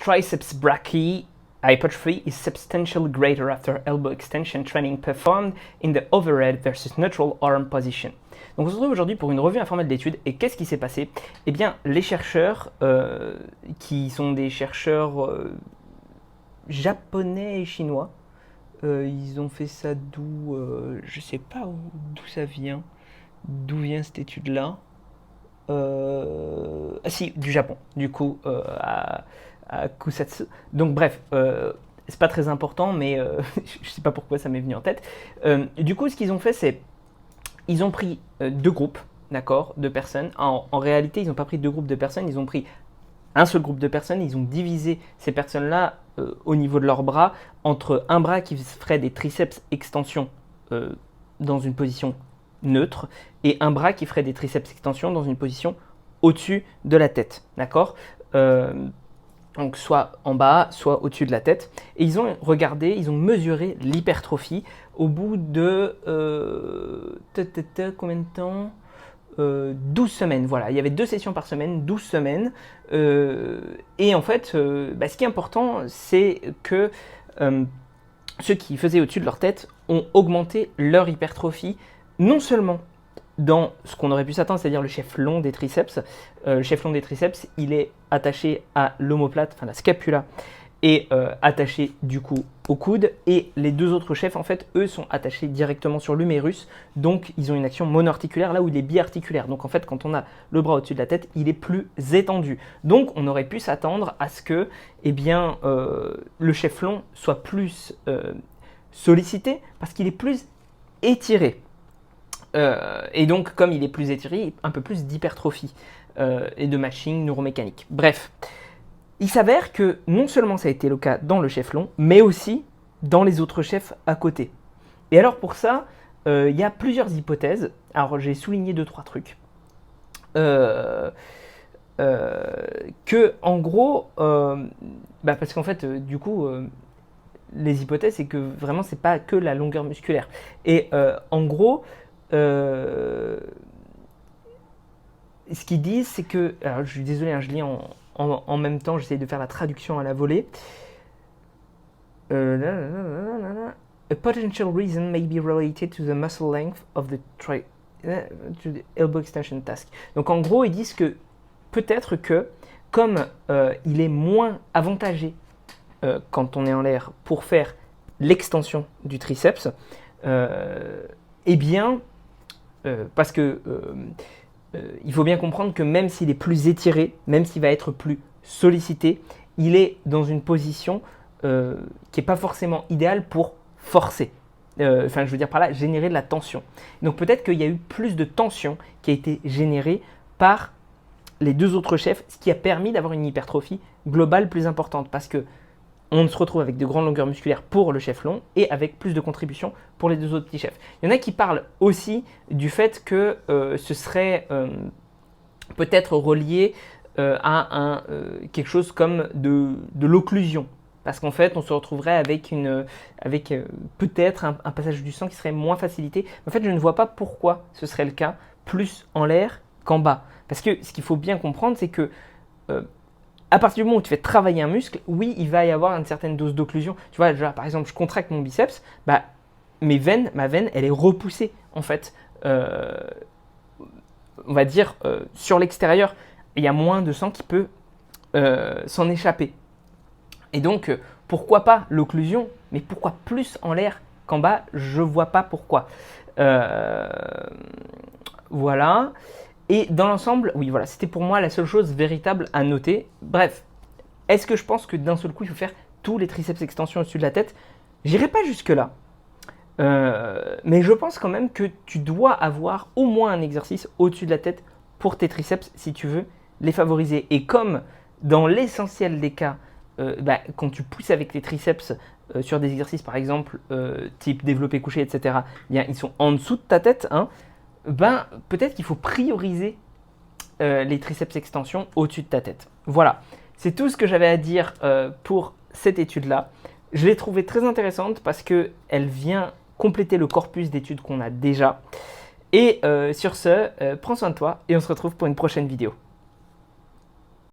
triceps brachii hypertrophy is substantially greater after elbow extension training performed in the overhead versus neutral arm position. Donc on se retrouve aujourd'hui pour une revue informelle d'études. Et qu'est-ce qui s'est passé? Eh bien, les chercheurs, qui sont des chercheurs japonais et chinois, ils ont fait ça d'où? Je sais pas d'où ça vient. D'où vient cette étude-là? Ah si, du Japon, du coup, à Kusatsu. Donc bref, c'est pas très important, mais je sais pas pourquoi ça m'est venu en tête. Du coup, ce qu'ils ont fait, c'est ils ont pris deux groupes, d'accord, de personnes. En réalité, ils n'ont pas pris deux groupes de personnes, ils ont pris un seul groupe de personnes. Ils ont divisé ces personnes-là au niveau de leurs bras entre un bras qui ferait des triceps extensions dans une position neutre et un bras qui ferait des triceps extensions dans une position au-dessus de la tête, d'accord, donc soit en bas, soit au-dessus de la tête. Et ils ont regardé, ils ont mesuré l'hypertrophie au bout de combien de temps? 12 semaines, voilà. Il y avait 2 sessions par semaine, 12 semaines. Et en fait, ce qui est important, c'est que ceux qui faisaient au-dessus de leur tête ont augmenté leur hypertrophie, non seulement dans ce qu'on aurait pu s'attendre, c'est-à-dire le chef long des triceps. Le chef long des triceps, il est attaché à l'omoplate, enfin la scapula, et attaché du coup au coude. Et les deux autres chefs, en fait, eux sont attachés directement sur l'humérus. Donc, ils ont une action monoarticulaire, là où il est biarticulaire. Donc, en fait, quand on a le bras au-dessus de la tête, il est plus étendu. Donc, on aurait pu s'attendre à ce que, eh bien, le chef long soit plus sollicité parce qu'il est plus étiré. Et donc, comme il est plus étiré, un peu plus d'hypertrophie et de matching neuromécanique. Bref, il s'avère que non seulement ça a été le cas dans le chef long, mais aussi dans les autres chefs à côté. Et alors pour ça, il y a plusieurs hypothèses. Alors j'ai souligné 2-3 trucs. Que en gros, parce qu'en fait, du coup, les hypothèses, c'est que vraiment, c'est pas que la longueur musculaire. Et en gros, ce qu'ils disent, c'est que, alors je suis désolé, hein, je lis en même temps, j'essaie de faire la traduction à la volée. A potential reason may be related to the muscle length of the to the elbow extension task. Donc en gros, ils disent que peut-être que comme il est moins avantagé quand on est en l'air pour faire l'extension du triceps, eh bien, parce que il faut bien comprendre que même s'il est plus étiré, même s'il va être plus sollicité, il est dans une position qui n'est pas forcément idéale pour forcer. Je veux dire par là, générer de la tension. Donc peut-être qu'il y a eu plus de tension qui a été générée par les deux autres chefs, ce qui a permis d'avoir une hypertrophie globale plus importante. Parce que on se retrouve avec de grandes longueurs musculaires pour le chef long et avec plus de contributions pour les deux autres petits chefs. Il y en a qui parlent aussi du fait que ce serait peut-être relié à quelque chose comme de l'occlusion. Parce qu'en fait, on se retrouverait avec peut-être un passage du sang qui serait moins facilité. En fait, je ne vois pas pourquoi ce serait le cas, plus en l'air qu'en bas. Parce que ce qu'il faut bien comprendre, c'est que à partir du moment où tu fais travailler un muscle, oui, il va y avoir une certaine dose d'occlusion. Tu vois, genre, par exemple, je contracte mon biceps, ma veine, elle est repoussée, en fait. On va dire, sur l'extérieur, il y a moins de sang qui peut s'en échapper. Et donc, pourquoi pas l'occlusion, mais pourquoi plus en l'air qu'en bas? Je ne vois pas pourquoi. Voilà. Et dans l'ensemble, oui, voilà, c'était pour moi la seule chose véritable à noter. Bref, est-ce que je pense que d'un seul coup, il faut faire tous les triceps extensions au-dessus de la tête? J'irai pas jusque-là. Mais je pense quand même que tu dois avoir au moins un exercice au-dessus de la tête pour tes triceps si tu veux les favoriser. Et comme dans l'essentiel des cas, quand tu pousses avec les triceps sur des exercices par exemple type développé couché, etc., ils sont en dessous de ta tête, hein, peut-être qu'il faut prioriser les triceps extensions au-dessus de ta tête. Voilà, c'est tout ce que j'avais à dire pour cette étude-là. Je l'ai trouvée très intéressante parce qu'elle vient compléter le corpus d'études qu'on a déjà. Et sur ce, prends soin de toi et on se retrouve pour une prochaine vidéo.